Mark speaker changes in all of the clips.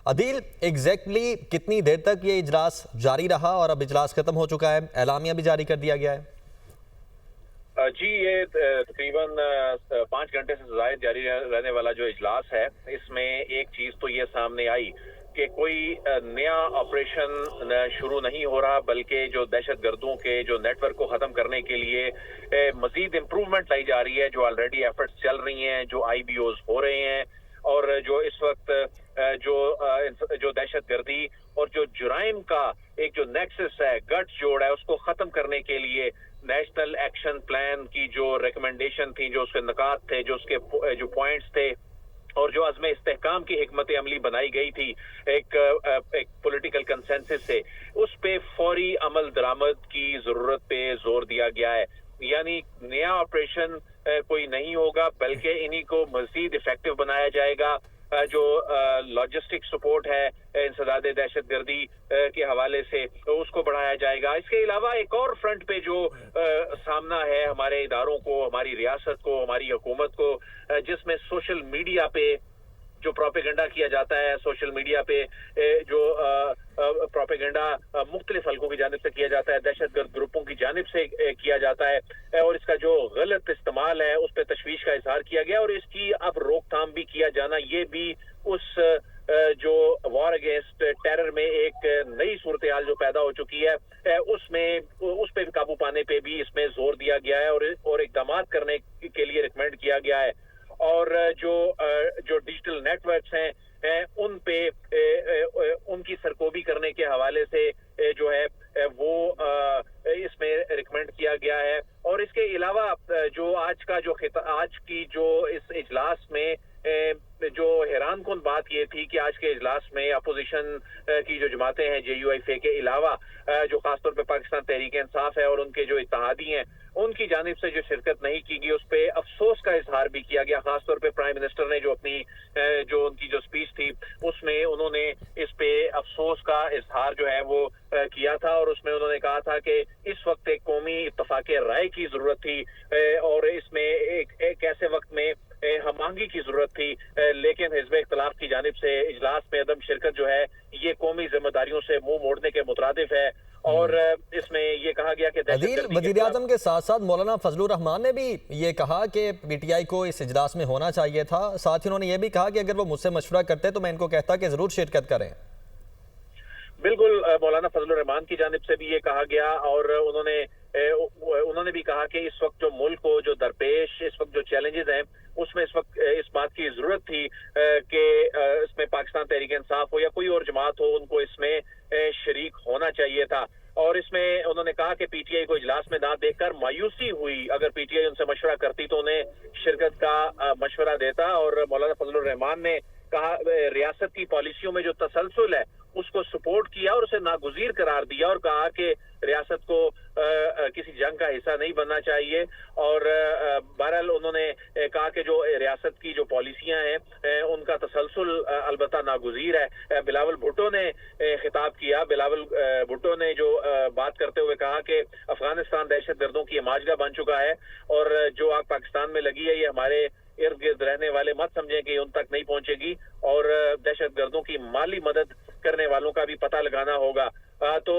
Speaker 1: عدیل exactly کتنی دیر تک یہ اجلاس جاری رہا اور اب اجلاس ختم ہو چکا ہے، اعلامیہ بھی جاری کر دیا گیا ہے؟
Speaker 2: جی یہ تقریباً 5 گھنٹے سے زائد جاری رہنے والا جو اجلاس ہے، اس میں ایک چیز تو یہ سامنے آئی کہ کوئی نیا آپریشن شروع نہیں ہو رہا، بلکہ جو دہشت گردوں کے جو نیٹ ورک کو ختم کرنے کے لیے مزید امپروومنٹ لائی جا رہی ہے، جو آلریڈی ایفرٹس چل رہی ہیں، جو آئی بی اوز ہو رہے ہیں، اور جو اس وقت جو دہشت گردی اور جو جرائم کا ایک جو نیکسس ہے، گٹھ جوڑ ہے، اس کو ختم کرنے کے لیے نیشنل ایکشن پلان کی جو ریکمنڈیشن تھی، جو اس کے نکات تھے، جو اس کے جو پوائنٹس تھے، اور جو عزم استحکام کی حکمت عملی بنائی گئی تھی ایک پولیٹیکل کنسنسس سے، اس پہ فوری عمل درآمد کی ضرورت پہ زور دیا گیا ہے۔ یعنی نیا آپریشن کوئی نہیں ہوگا، بلکہ انہی کو مزید افیکٹو بنایا جائے گا۔ جو لاجسٹک سپورٹ ہے انسداد دہشت گردی کے حوالے سے، اس کو بڑھایا جائے گا۔ اس کے علاوہ ایک اور فرنٹ پہ جو سامنا ہے ہمارے اداروں کو، ہماری ریاست کو، ہماری حکومت کو، جس میں سوشل میڈیا پہ جو پروپیگنڈا کیا جاتا ہے، سوشل میڈیا پہ جو پروپیگنڈا مختلف حلقوں کی جانب سے کیا جاتا ہے، دہشت گرد گروپوں کی جانب سے کیا جاتا ہے، اور اس کا جو غلط استعمال ہے اس پہ تشویش کا اظہار کیا گیا، اور اس کی اب روک تھام بھی کیا جانا، یہ بھی اس جو وار اگینسٹ ٹیرر میں ایک نئی صورتحال جو پیدا ہو چکی ہے، اس پہ قابو پانے پہ بھی اس میں زور دیا گیا ہے، اور اقدامات کرنے کے لیے ریکمینڈ کیا گیا ہے۔ اور جو ڈیجیٹل نیٹ ورکس ہیں ان پہ ان کی سرکوبی کرنے کے حوالے سے جو ہے وہ اس میں ریکمینڈ کیا گیا ہے۔ اور اس کے علاوہ جو آج کی جو اس اجلاس میں جو حیران کن بات یہ تھی کہ آج کے اجلاس میں اپوزیشن کی جو جماعتیں ہیں، جے یو آئی فے کے علاوہ جو خاص طور پہ پاکستان تحریک انصاف ہے اور ان کے جو اتحادی ہیں، ان کی جانب سے جو شرکت نہیں کی گئی، اس پہ افسوس کا اظہار بھی کیا گیا۔ خاص طور پہ پرائم منسٹر نے جو ان کی جو سپیچ تھی، اس میں انہوں نے اس پہ افسوس کا اظہار جو ہے وہ کیا تھا، اور اس میں انہوں نے کہا تھا کہ اس وقت ایک قومی اتفاق رائے کی ضرورت تھی، اور اس میں ایک ایسے وقت میں ہم آہنگی کی ضرورت تھی، لیکن حزب اختلاف کی جانب سے اجلاس میں عدم شرکت جو ہے یہ قومی ذمہ داریوں سے منہ موڑنے کے مترادف ہے۔ اور اس میں یہ کہا گیا کہ
Speaker 1: عدیل، وزیر اعظم کے ساتھ ساتھ مولانا فضل الرحمان نے بھی یہ کہا کہ پی ٹی آئی کو اس اجلاس میں ہونا چاہیے تھا، ساتھ ہی انہوں نے یہ بھی کہا کہ اگر وہ مجھ سے مشورہ کرتے تو میں ان کو کہتا کہ ضرور شرکت کریں۔
Speaker 2: بالکل، مولانا فضل الرحمان کی جانب سے بھی یہ کہا گیا، اور انہوں نے بھی کہا کہ اس وقت جو ملک کو جو درپیش اس وقت جو چیلنجز ہیں، اس میں اس وقت اس بات کی ضرورت تھی کہ اس میں پاکستان تحریک انصاف ہو یا کوئی اور جماعت ہو، ان کو اس میں شریک ہونا چاہیے تھا۔ اور اس میں انہوں نے کہا کہ پی ٹی آئی کو اجلاس میں نہ دیکھ کر مایوسی ہوئی، اگر پی ٹی آئی ان سے مشورہ کرتی تو انہیں شرکت کا مشورہ دیتا۔ اور مولانا فضل الرحمان نے کہا ریاست کی پالیسیوں میں جو تسلسل ہے اس کو سپورٹ کیا اور اسے ناگزیر قرار دیا، اور کہا کہ ریاست کو کسی جنگ کا حصہ نہیں بننا چاہیے۔ اور بہرحال انہوں نے کہا کہ جو ریاست کی جو پالیسیاں ہیں ان کا تسلسل البتہ ناگزیر ہے۔ بلاول بھٹو نے خطاب کیا، بلاول بھٹو نے جو بات کرتے ہوئے کہا کہ افغانستان دہشت گردوں کی ماجگہ بن چکا ہے، اور جو آگ پاکستان میں لگی ہے یہ ہمارے ارد گرد رہنے والے مت سمجھیں کہ ان تک نہیں پہنچے گی، اور دہشت گردوں کی مالی مدد کرنے والوں کا بھی پتہ لگانا ہوگا۔ تو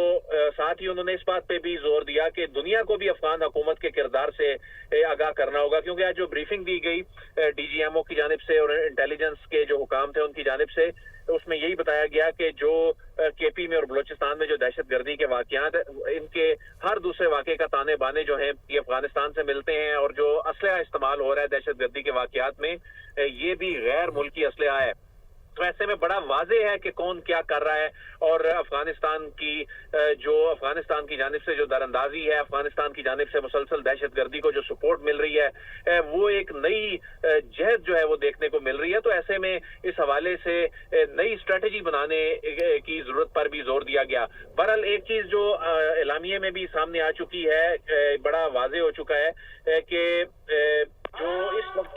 Speaker 2: ساتھ ہی انہوں نے اس بات پہ بھی زور دیا کہ دنیا کو بھی افغان حکومت کے کردار سے آگاہ کرنا ہوگا، کیونکہ آج جو بریفنگ دی گئی ڈی جی ایم او کی جانب سے اور انٹیلیجنس کے جو حکام تھے ان کی جانب سے، اس میں یہی بتایا گیا کہ جو کے پی میں اور بلوچستان میں جو دہشت گردی کے واقعات ان کے ہر دوسرے واقعے کا تانے بانے جو ہیں یہ افغانستان سے ملتے ہیں، اور جو اسلحہ استعمال ہو رہا ہے دہشت گردی کے واقعات میں یہ بھی غیر ملکی اسلحہ ہے۔ تو ایسے میں بڑا واضح ہے کہ کون کیا کر رہا ہے، اور افغانستان کی جانب سے جو دراندازی ہے، افغانستان کی جانب سے مسلسل دہشت گردی کو جو سپورٹ مل رہی ہے، وہ ایک نئی جہد جو ہے وہ دیکھنے کو مل رہی ہے۔ تو ایسے میں اس حوالے سے نئی اسٹریٹجی بنانے کی ضرورت پر بھی زور دیا گیا۔ بہرحال ایک چیز جو اعلامیے میں بھی سامنے آ چکی ہے، بڑا واضح ہو چکا ہے کہ جو اس وقت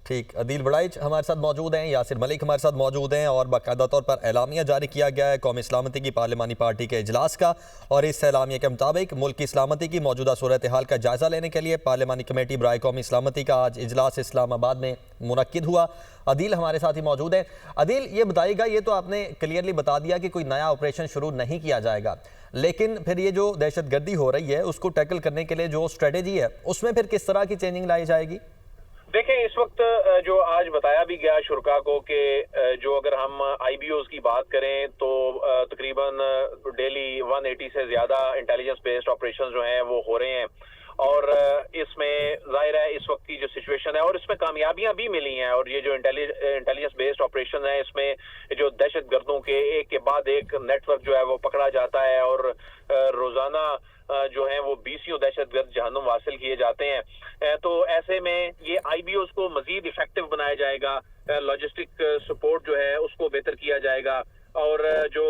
Speaker 1: ٹھیک، عدیل بڑائچ ہمارے ساتھ موجود ہیں، یاسر ملک ہمارے ساتھ موجود ہیں، اور باقاعدہ طور پر اعلامیہ جاری کیا گیا ہے قومی سلامتی کی پارلیمانی پارٹی کے اجلاس کا، اور اس اعلامیہ کے مطابق ملک کی سلامتی کی موجودہ صورتحال کا جائزہ لینے کے لیے پارلیمانی کمیٹی برائے قومی سلامتی کا آج اجلاس اسلام آباد میں منعقد ہوا۔ عدیل ہمارے ساتھ ہی موجود ہیں۔ عدیل، یہ بتائیے گا، یہ تو آپ نے کلیئرلی بتا دیا کہ کوئی نیا آپریشن شروع نہیں کیا جائے گا، لیکن پھر یہ جو دہشت گردی ہو رہی ہے اس کو ٹیکل کرنے کے لیے جو اسٹریٹجی ہے اس میں پھر کس طرح کی چینجنگ لائی جائے گی؟
Speaker 2: دیکھیں، اس وقت جو آج بتایا بھی گیا شرکا کو کہ جو اگر ہم آئی بی اوز کی بات کریں تو تقریباً ڈیلی 180 سے زیادہ انٹیلیجنس بیسڈ آپریشن جو ہیں وہ ہو رہے ہیں، اور اس میں ظاہر ہے اس وقت کی جو سچویشن ہے اور اس میں کامیابیاں بھی ملی ہیں، اور یہ جو انٹیلیجنس بیسڈ آپریشن ہے اس میں جو دہشت گردوں کے ایک کے بعد ایک نیٹ ورک جو ہے وہ پکڑا جاتا ہے، اور روزانہ جو ہیں وہ 20 دہشت گرد جہنم حاصل کیے جاتے ہیں۔ تو ایسے میں یہ آئی بی اوز کو مزید ایفیکٹو بنایا جائے گا، لاجسٹک سپورٹ جو ہے اس کو بہتر کیا جائے گا، اور جو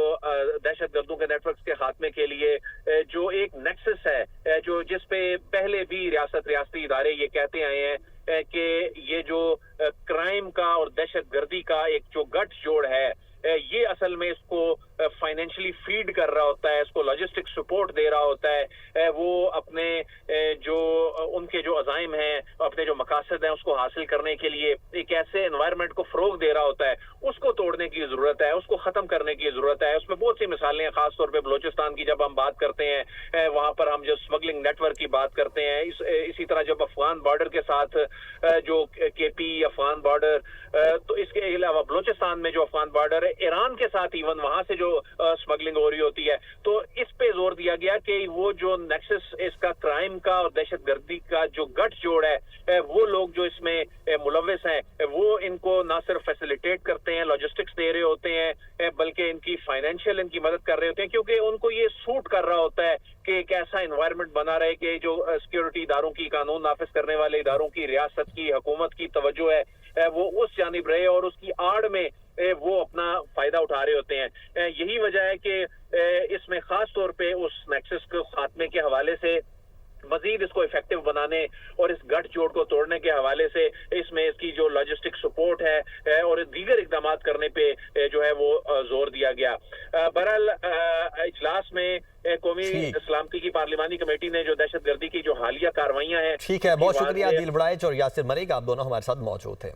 Speaker 2: دہشت گردوں کے نیٹ ورکس کے خاتمے کے لیے جو ایک نیکسس ہے جو جس پہ پہلے بھی ریاستی ادارے یہ کہتے آئے ہیں کہ یہ جو کرائم کا اور دہشت گردی کا ایک جو گٹھ جوڑ ہے، یہ اصل میں اس کو فائنینشلی فیڈ کر رہا ہوتا ہے، اس کو لاجسٹک سپورٹ دے رہا ہوتا ہے، وہ اپنے جو ان کے جو عزائم ہیں، اپنے جو مقاصد ہیں اس کو حاصل کرنے کے لیے ایک ایسے انوائرمنٹ کو فروغ دے رہا ہوتا ہے، اس کو توڑنے کی ضرورت ہے، اس کو ختم کرنے کی ضرورت ہے۔ اس میں بہت سی مثالیں ہیں، خاص طور پہ بلوچستان کی جب ہم بات کرتے ہیں، وہاں پر ہم جو اسمگلنگ نیٹ ورک کی بات کرتے ہیں، اسی طرح جب افغان بارڈر کے ساتھ جو کے پی افغان بارڈر، تو اس کے علاوہ بلوچستان میں جو افغان بارڈر ہے، ایران کے ساتھ ایون وہاں سے جو اسمگلنگ ہو رہی ہوتی ہے، تو اس پہ زور دیا گیا کہ وہ جو نیکسس اس کا کرائم کا اور دہشت گردی کا جو گٹھ جوڑ ہے، وہ لوگ جو اس میں ملوث ہیں وہ ان کو نہ صرف فیسیلیٹیٹ کرتے ہیں، لاجسٹکس دے رہے ہوتے ہیں، بلکہ ان کی فائنینشیل ان کی مدد کر رہے ہوتے ہیں، کیونکہ ان کو یہ سوٹ کر رہا ہوتا ہے کہ ایک ایسا انوائرمنٹ بنا رہے کہ جو سیکیورٹی اداروں کی، قانون نافذ کرنے والے اداروں کی، ریاست کی، حکومت کی توجہ ہے وہ اس جانب رہے، اور اس کی آڑ میں وہ اپنا فائدہ اٹھا رہے ہوتے ہیں۔ یہی وجہ ہے کہ اس میں خاص طور پہ اس نیکسس کے خاتمے کے حوالے سے، مزید اس کو افیکٹو بنانے اور اس گٹھ جوڑ کو توڑنے کے حوالے سے اس میں اس کی جو لاجسٹک سپورٹ ہے اور دیگر اقدامات کرنے پہ جو ہے وہ زور دیا گیا۔ بہرحال اجلاس میں قومی سلامتی کی پارلیمانی کمیٹی نے جو دہشت گردی کی جو حالیہ کارروائیاں ہیں،
Speaker 1: ٹھیک ہے، بہت شکریہ عدیل بڑائچ اور یاسر ملک، آپ دونوں ہمارے ساتھ موجود تھے۔